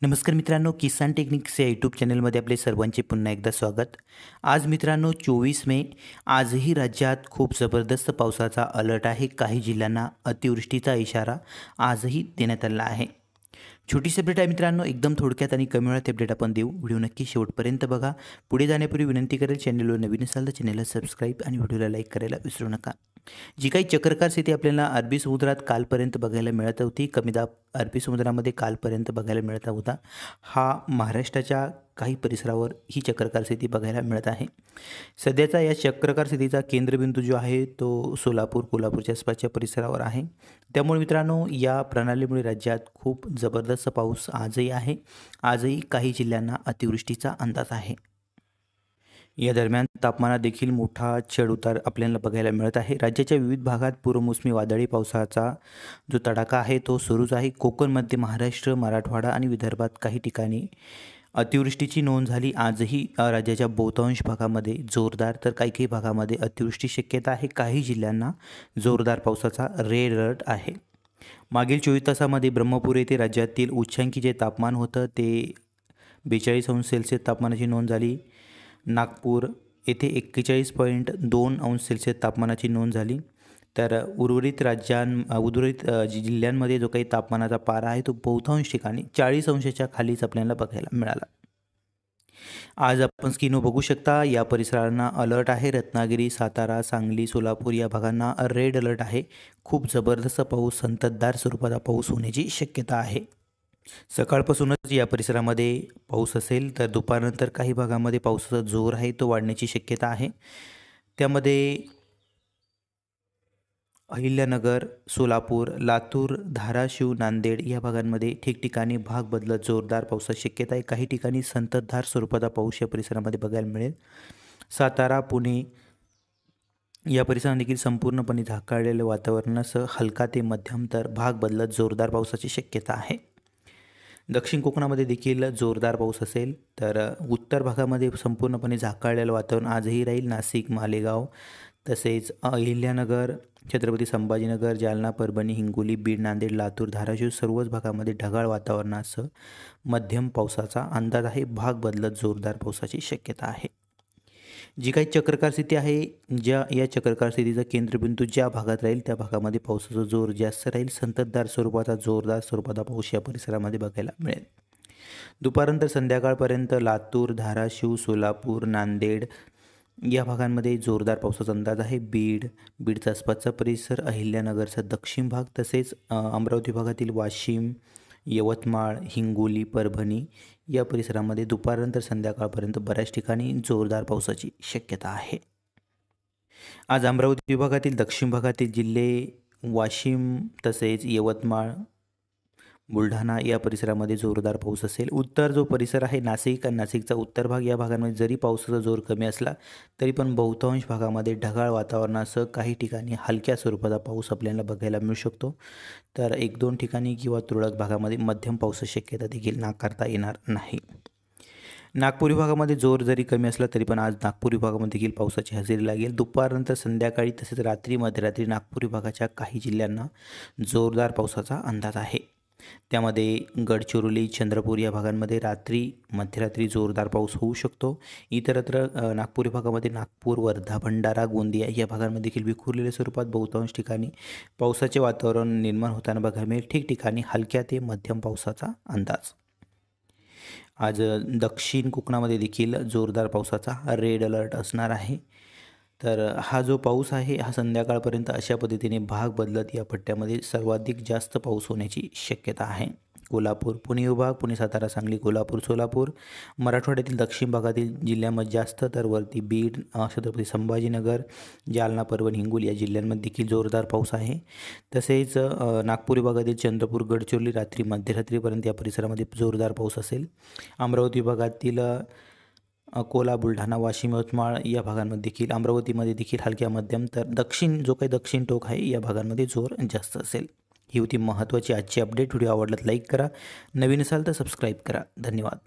नमस्कार मित्रांनो, किसान टेक्निक्स या यूट्यूब चॅनलमध्ये आपले सर्वांचे पुन्हा एकदा स्वागत. आज मित्रांनो 24 मे, आजही राज्यात खूप जबरदस्त पावसाचा अलर्ट आहे. काही जिल्ह्यांना अतिवृष्टीचा इशारा आजही देण्यात आला आहे. छोटीशी अपडेट आहे मित्रांनो, एकदम थोडक्यात आणि कमी वेळात अपडेट आपण देऊ. व्हिडिओ नक्की शेवटपर्यंत बघा. पुढे जाण्यापूर्वी विनंती करेल, चॅनलवर नवीन असाल तर चॅनलला सबस्क्राईब आणि व्हिडिओला लाईक करायला विसरू नका. जी काही चक्रकार स्थिती आपल्याला अरबी समुद्रात कालपर्यंत बघायला मिळत होती, कमी दाब अरबी समुद्रामध्ये कालपर्यंत बघायला मिळत होता, हा महाराष्ट्राच्या काही परिसरावर ही चक्रकार स्थिती बघायला मिळत आहे. सध्याचा या चक्रकार स्थितीचा केंद्रबिंदू जो आहे तो सोलापूर, कोल्हापूरच्या आसपासच्या परिसरावर आहे. त्यामुळे मित्रांनो, या प्रणालीमुळे राज्यात खूप जबरदस्त पाऊस आजही आहे. आजही काही जिल्ह्यांना अतिवृष्टीचा अंदाज आहे. या दरम्यान तापमानात देखील मोठा चढ-उतार आपल्याला बघायला मिळत आहे. राज्याच्या विविध भागात पूर्वमोसमी वादळी पावसाचा जो तडाखा आहे तो सुरूच आहे. कोकण, मध्य महाराष्ट्र, मराठवाडा आणि विदर्भात काही ठिकाणी अतिवृष्टीची नोंद झाली. आजही राज्याच्या बहुतांश भागामध्ये जोरदार तर काही काही भागामध्ये अतिवृष्टी शक्यता आहे. काही जिल्ह्यांना जोरदार पावसाचा रेड अलर्ट आहे. मागील 24 तासामध्ये ब्रह्मपूर येथे राज्यातील उच्चांकी जे तापमान होतं ते 42°C तापमानाची नोंद झाली. नागपूर येथे 41.2°C तापमानाची नोंद झाली. तर उर्वरित जिल्ह्यांमध्ये जो काही तापमानाचा पारा आहे तो बहुतांश ठिकाणी 40°च्या खालीच आपल्याला बघायला मिळाला. आज आपण स्क्रीनवर बघू शकता, या परिसरांना अलर्ट आहे. रत्नागिरी, सातारा, सांगली, सोलापूर या भागांना रेड अलर्ट आहे. खूप जबरदस्त पाऊस, संततधार स्वरूपाचा पाऊस होण्याची शक्यता आहे. सकाळपासूनच या परिसरामध्ये पाऊस असेल, तर दुपारनंतर काही भागामध्ये पावसाचा जोर आहे तो वाढण्याची शक्यता आहे. त्यामध्ये अहिल्यानगर, सोलापूर, लातूर, धाराशिव, नांदेड या भागांमध्ये ठिकठिकाणी भाग बदलत जोरदार पावसाची शक्यता आहे. काही ठिकाणी संततधार स्वरूपाचा पाऊस या परिसरामध्ये बघायला मिळेल. सातारा, पुणे या परिसरात देखील संपूर्णपणे झाकाळलेल्या वातावरणासह हलका ते मध्यम तर भाग बदलत जोरदार पावसाची शक्यता आहे. दक्षिण कोकणामध्ये देखील जोरदार पाऊस असेल, तर उत्तर भागामध्ये संपूर्णपणे झाकाळलेलं वातावरण आजही राहील. नाशिक, मालेगाव तसेच अहिल्यानगर, छत्रपती संभाजीनगर, जालना, परभणी, हिंगोली, बीड, नांदेड, लातूर, धाराशिव सर्वच भागामध्ये ढगाळ वातावरणासह मध्यम पावसाचा अंदाज आहे. भाग बदलत जोरदार पावसाची शक्यता आहे. जी काही चक्रकार स्थिती आहे, या चक्रकार स्थितीचा केंद्रबिंदू ज्या भागात राहील त्या भागामध्ये पावसाचा जोर जास्त राहील. संततधार स्वरूपाचा जोरदार स्वरूपाचा पाऊस या परिसरामध्ये बघायला मिळेल. दुपारनंतर संध्याकाळपर्यंत लातूर, धाराशिव, सोलापूर, नांदेड या भागांमध्ये जोरदार पावसाचा अंदाज आहे. बीडचा आसपासचा परिसर, अहिल्यानगरचा दक्षिण भाग तसेच अमरावती भागातील वाशिम, यवतमाळ, हिंगोली, परभणी या परिसरामध्ये दुपारनंतर संध्याकाळपर्यंत बऱ्याच ठिकाणी जोरदार पावसाची शक्यता आहे. आज अमरावती विभागातील दक्षिण भागातील जिल्हे वाशिम तसेच यवतमाळ, बुलढाणा या परिसरामध्ये जोरदार पाऊस असेल. उत्तर जो परिसर आहे नाशिक आणि नाशिकचा उत्तर भाग या भागांमध्ये जरी पावसाचा जोर कमी असला तरी पण बहुतांश भागामध्ये ढगाळ वातावरणासह काही ठिकाणी हलक्या स्वरूपाचा पाऊस आपल्याला बघायला मिळू शकतो. तर 1-2 ठिकाणी किंवा तुरळक भागामध्ये मध्यम पावसाची शक्यता देखील नाकारता येणार नाही. नागपूर विभागामध्ये जोर जरी कमी असला तरी पण आज नागपूर विभागामध्ये देखील पावसाची हजेरी लागेल. दुपारनंतर संध्याकाळी तसेच रात्री मध्यरात्री नागपूर विभागाच्या काही जिल्ह्यांना जोरदार पावसाचा अंदाज आहे. त्यामध्ये गडचिरोली, चंद्रपूर या भागांमध्ये रात्री मध्यरात्री जोरदार पाऊस होऊ शकतो. इतरत्र नागपूर विभागामध्ये नागपूर, वर्धा, भंडारा, गोंदिया या भागांमध्ये देखील विखुरलेल्या स्वरूपात बहुतांश ठिकाणी पावसाचे वातावरण निर्माण होताना बघायला मिळेल. ठिकठिकाणी हलक्या ते मध्यम पावसाचा अंदाज. आज दक्षिण कोकणामध्ये देखील जोरदार पावसाचा रेड अलर्ट असणार आहे. तर हा जो पाऊस आहे हा संध्याकाळपर्यंत अशा पद्धतीने भाग बदलत या पट्ट्यामध्ये सर्वाधिक जास्त पाऊस होण्याची शक्यता आहे. कोल्हापूर, पुणे विभाग, पुणे, सातारा, सांगली, कोल्हापूर, सोलापूर, मराठवाड्यातील दक्षिण भागातील जिल्ह्यांमध्ये जास्त, तर वरती बीड, छत्रपती संभाजीनगर, जालना, परभणी, हिंगोली या जिल्ह्यांमध्ये देखील जोरदार पाऊस आहे. तसेच नागपूर विभागातील चंद्रपूर, गडचिरोली रात्री मध्यरात्रीपर्यंत या परिसरामध्ये जोरदार पाऊस असेल. अमरावती विभागातील अकोला, बुलढाणा, वाशिम, यवतमाळ या भागांमध्ये देखील, अमरावतीमध्ये देखील हलक्या मध्यम तर जो काही दक्षिण टोक आहे या भागांमध्ये जोर जास्त असेल. ही होती महत्त्वाची आजची अपडेट. व्हिडिओ आवडला तर लाईक करा, नवीन असाल तर सबस्क्राईब करा. धन्यवाद.